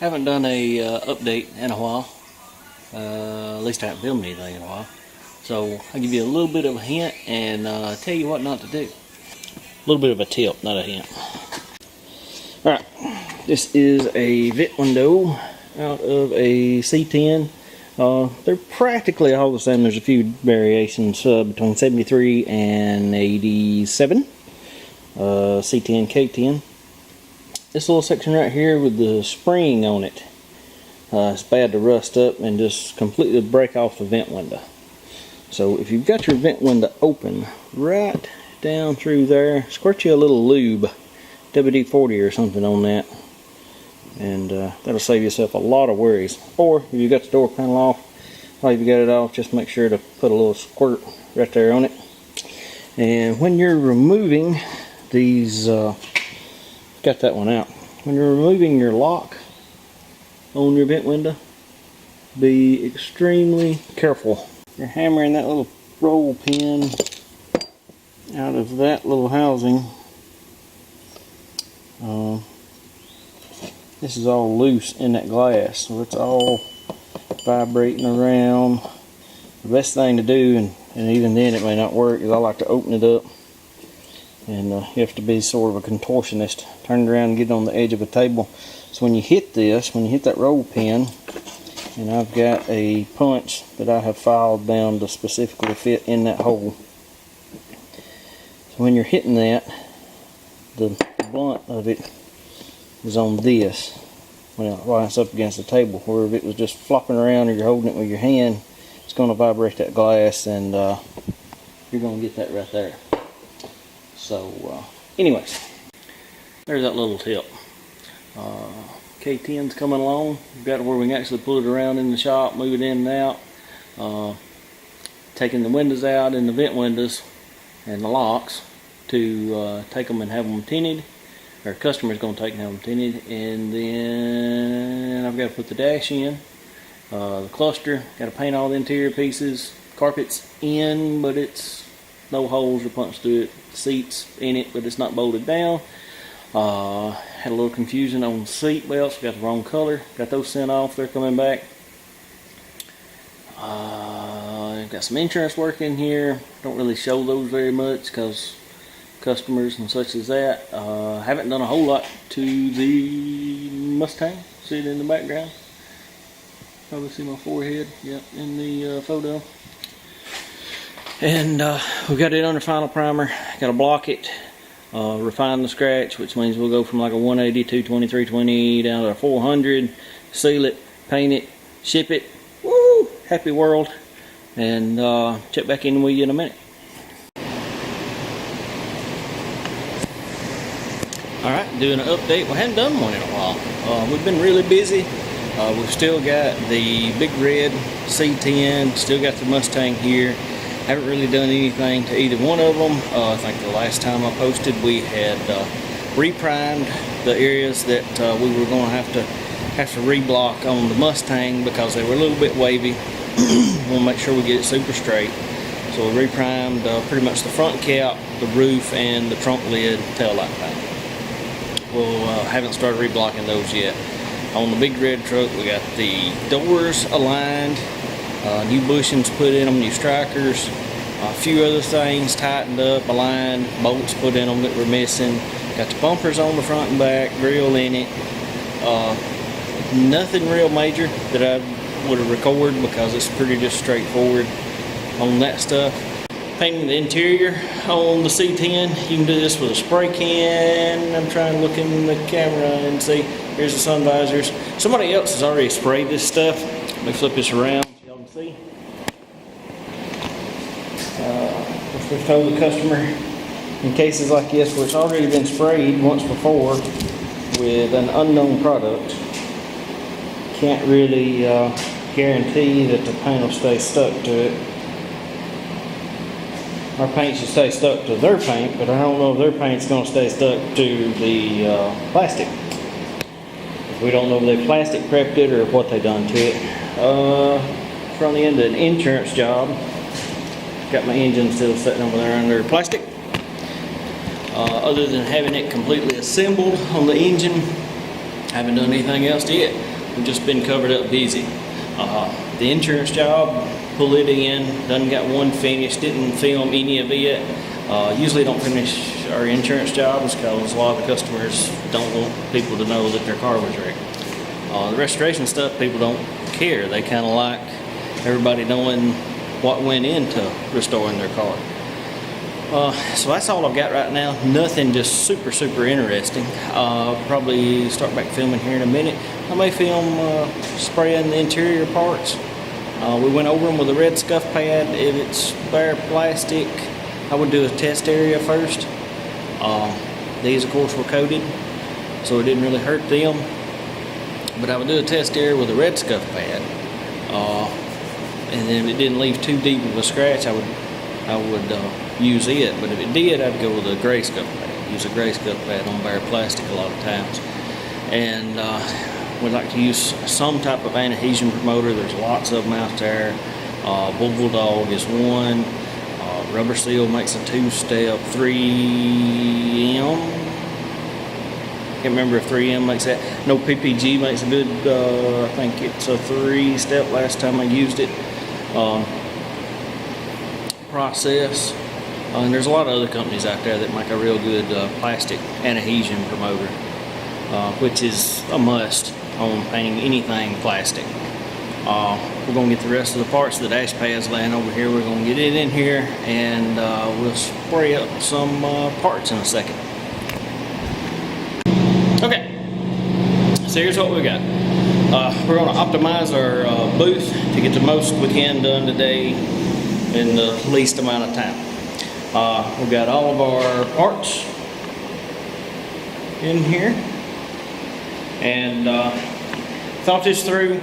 Haven't done a update in a while. At least I haven't filmed anything in a while. So I'll give you a little bit of a hint and tell you what not to do. A little bit of a tip, not a hint. Alright, this is a vent window out of a C10. They're practically all the same. There's a few variations between 73 and 87. C10, K10. This little section right here with the spring on it, it's bad to rust up and just completely break off the vent window. So if you've got your vent window open right down through there, squirt you a little lube, WD-40 or something on that, and that'll save yourself a lot of worries. Or if you got the door panel off, while you got it off, just make sure to put a little squirt right there on it. And when you're removing these, got that one out. When you're removing your lock on your vent window, be extremely careful. You're hammering that little roll pin out of that little housing. This is all loose in that glass, so it's all vibrating around. The best thing to do, and even then it may not work, is I like to open it up. And you have to be sort of a contortionist. Turn it around and get it on the edge of a table. So when you hit this, when you hit that roll pin, and I've got a punch that I have filed down to specifically fit in that hole. So when you're hitting that, the blunt of it is on this. Well, while it's up against the table, where if it was just flopping around or you're holding it with your hand, it's going to vibrate that glass, and you're going to get that right there. So, anyways, there's that little tip. K10's coming along. We've got to where we can actually pull it around in the shop, move it in and out. Taking the windows out and the vent windows and the locks to take them and have them tinted. Our customer's going to take them and have them tinted. And then I've got to put the dash in. The cluster, got to paint all the interior pieces. Carpet's in, but it's no holes or punch through it. Seats in it, but it's not bolted down. Had a little confusion on seat belts. Got the wrong color. Got those sent off. They're coming back. Got some insurance work in here. Don't really show those very much because customers and such as that. Haven't done a whole lot to the Mustang. See it in the background. Probably see my forehead. Yep, in the photo. And we've got it under final primer. Got to block it, refine the scratch, which means we'll go from like a 180, 220, 320 down to a 400, seal it, paint it, ship it. Woo! Happy world. And check back in with you in a minute. Alright, doing an update. We haven't done one in a while. We've been really busy. We've still got the big red C10, still got the Mustang here. Haven't really done anything to either one of them. I think the last time I posted we had reprimed the areas that we were going to have to reblock on the Mustang because they were a little bit wavy. We'll make sure we get it super straight. So we reprimed pretty much the front cap, the roof, and the trunk lid tail light paint. We'll haven't started reblocking those yet. On the big red truck we got the doors aligned. New bushings put in them, new strikers, a few other things tightened up, aligned, bolts put in them that were missing. Got the bumpers on the front and back, grill in it. Nothing real major that I would have recorded because it's pretty just straightforward on that stuff. Painting the interior on the C10, you can do this with a spray can. I'm trying to look in the camera and see. Here's the sun visors. Somebody else has already sprayed this stuff. Let me flip this around. See, we've told the customer in cases like this where it's already been sprayed once before with an unknown product, can't really guarantee that the paint will stay stuck to it. Our paint should stay stuck to their paint, but I don't know if their paint's going to stay stuck to the plastic. We don't know if they plastic prepped it or what they done to it. From the end of an insurance job, got my engine still sitting over there under plastic. Other than having it completely assembled on the engine, I haven't done anything else yet. we've just been covered up busy. The insurance job, pull it in, done got one finished, didn't film any of it. Usually don't finish our insurance jobs because a lot of the customers don't want people to know that their car was wrecked. The restoration stuff, people don't care. They kind of like everybody knowing what went into restoring their car. So that's all I've got right now. Nothing just super interesting. Probably start back filming here in a minute. I may film spraying the interior parts. We went over them with a red scuff pad. If it's bare plastic, I would do a test area first. These of course were coated, so it didn't really hurt them. But I would do a test area with a red scuff pad. And then if it didn't leave too deep of a scratch, I would use it. But if it did, I'd go with a gray scuff pad. Use a gray scuff pad on bare plastic a lot of times. And we like to use some type of anti-adhesion promoter. There's lots of them out there. Bulldog is one. Rubber Seal makes a 2-step. 3M. Can't remember if 3M makes that. No, PPG makes a good, I think it's a 3-step last time I used it. Process. And there's a lot of other companies out there that make a real good plastic anti-adhesion promoter, which is a must on painting anything plastic. We're going to get the rest of the parts of the dash pads laying over here. We're going to get it in here and we'll spray up some parts in a second. Okay, so here's what we got. We're going to optimize our booth to get the most we can done today in the least amount of time. We've got all of our parts in here, and thought this through.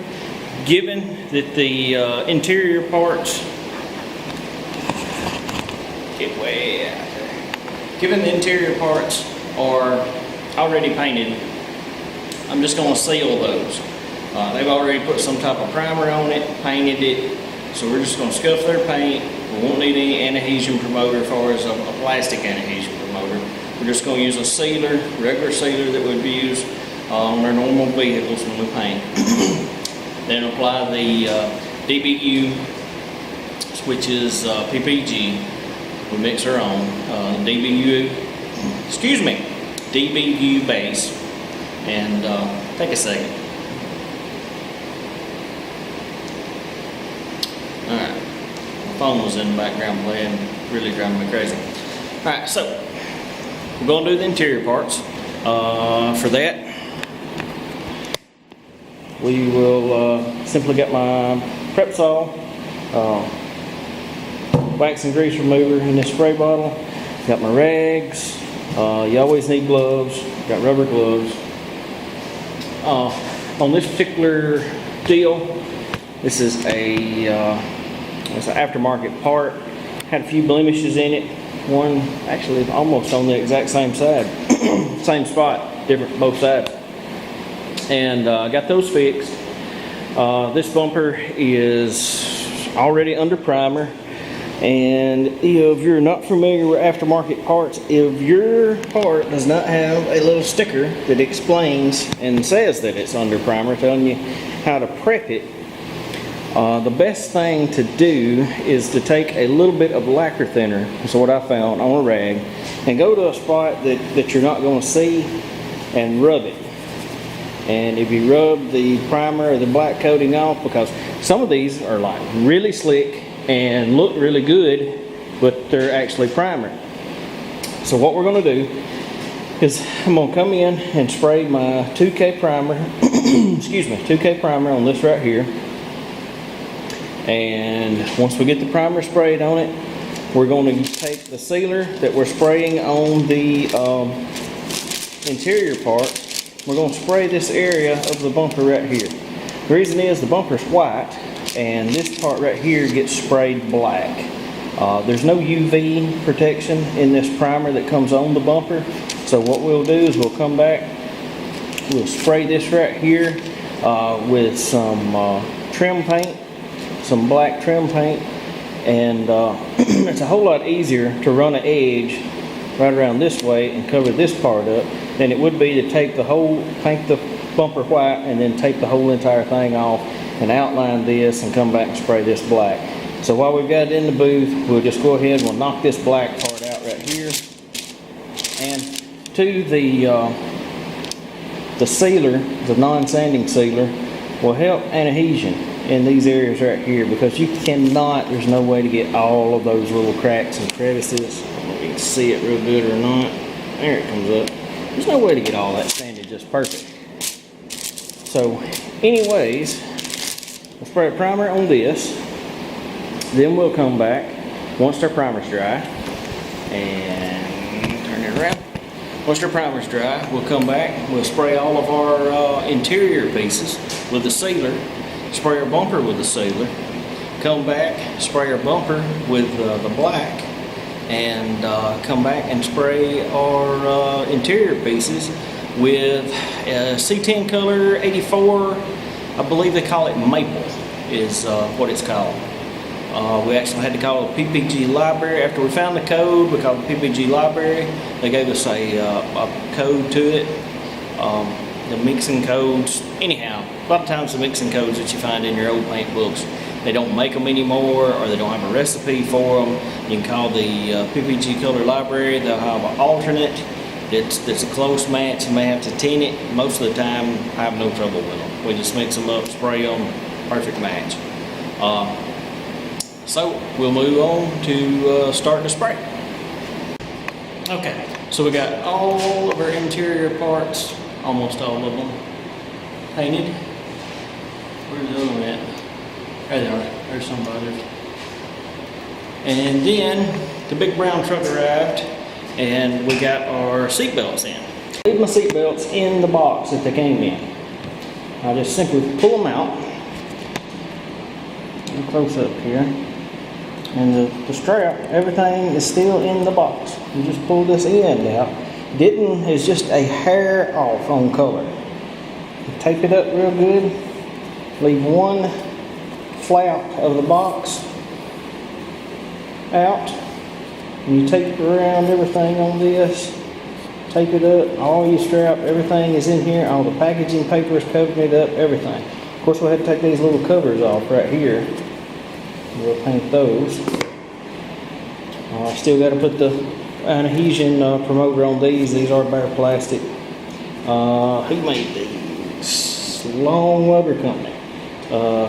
Given that the interior parts get way out there. Given the interior parts are already painted, I'm just going to seal those. They've already put some type of primer on it, painted it, so we're just going to scuff their paint. We won't need any anti-adhesion promoter as far as a plastic anti-adhesion promoter. We're just going to use a sealer, regular sealer that we'd use on our normal vehicles when we paint. Then apply the DBU, which is PPG. We mix our own DBU base, and take a second. Alright, my phone was in the background playing, really driving me crazy. Alright, so we're going to do the interior parts. For that, we will simply get my prep saw, wax and grease remover in this spray bottle. Got my rags. You always need gloves. Got rubber gloves. On this particular deal, this is it's an aftermarket part. Had a few blemishes in it. One actually almost on the exact same side, same spot, different both sides. And got those fixed. This bumper is already under primer, and if you're not familiar with aftermarket parts, if your part does not have a little sticker that explains and says that it's under primer, telling you how to prep it, the best thing to do is to take a little bit of lacquer thinner, that's what I found, on a rag, and go to a spot that you're not going to see and rub it. And if you rub the primer or the black coating off, because some of these are like really slick and look really good, but they're actually primer. So what we're going to do is I'm going to come in and spray my 2K primer, excuse me, 2K primer on this right here. And once we get the primer sprayed on it, we're going to take the sealer that we're spraying on the interior part. We're going to spray this area of the bumper right here. The reason is the bumper's white and this part right here gets sprayed black. There's no UV protection in this primer that comes on the bumper. So what we'll do is we'll come back, we'll spray this right here with some trim paint, some black trim paint, and it's a whole lot easier to run an edge right around this way and cover this part up than it would be to take the whole, paint the bumper white and then tape the whole entire thing off and outline this and come back and spray this black. So while we've got it in the booth, we'll just go ahead and we'll knock this black part out right here. And to the sealer, the non-sanding sealer, will help adhesion in these areas right here, because you cannot, there's no way to get all of those little cracks and crevices. I don't know if you can see it real good or not. There it comes up. There's no way to get all that sanded just perfect. So anyways, we'll spray a primer on this. Then we'll come back once our primer's dry and turn it around. Once our primer's dry, we'll come back, we'll spray all of our interior pieces with the sealer, spray our bumper with the sealer, come back, spray our bumper with the black, and come back and spray our interior pieces with C10 color 84. I believe they call it maple is what it's called. We actually had to call it PPG library. After we found the code, we called it PPG library. They gave us a code to it. The mixing codes, anyhow, a lot of times the mixing codes that you find in your old paint books, they don't make them anymore, or they don't have a recipe for them. You can call the PPG color library. They'll have an alternate that's a close match. You may have to tin it. Most of the time, I have no trouble with them. We just mix them up, spray them, perfect match. So we'll move on to starting to spray. Okay, so we got all of our interior parts, almost all of them, painted. Where's the other one at? There they are. There's some others. And then the big brown truck arrived, and we got our seat belts in. Leave my seat belts in the box that they came in. I just simply pull them out. Close up here. And the strap, everything is still in the box. You just pull this end out. Is just a hair off on color. You tape it up real good. Leave one flap of the box out. And you tape around everything on this. Tape it up. All your strap, everything is in here. All the packaging paper is covering it up, everything. Of course, we'll have to take these little covers off right here. We'll paint those. Still got to put the adhesion promoter on these. These are bare plastic. Who made these? Long Rubber Company.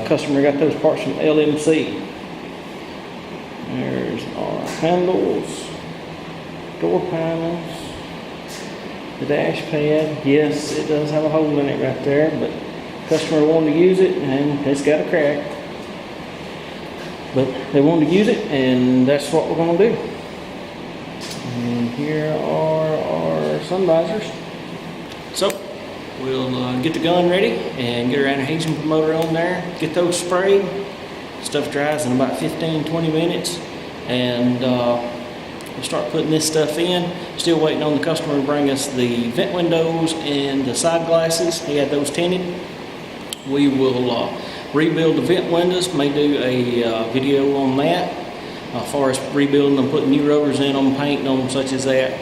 Customer got those parts from LMC. There's our handles, door panels, the dash pad. Yes, it does have a hole in it right there, but customer wanted to use it and it's got a crack. But they wanted to use it, and that's what we're going to do. And here are our sun visors. So we'll get the gun ready and get our adhesion promoter on there, get those sprayed. Stuff dries in about 15-20 minutes, and we'll start putting this stuff in. Still waiting on the customer to bring us the vent windows and the side glasses. He had those tinted. We will rebuild the vent windows, may do a video on that, as far as rebuilding them, putting new rubbers in them, painting them, such as that,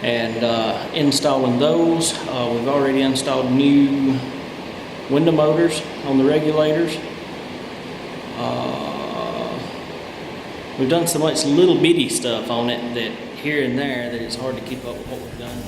and installing those. We've already installed new window motors on the regulators. We've done so much little bitty stuff on it that here and there that it's hard to keep up with what we've done.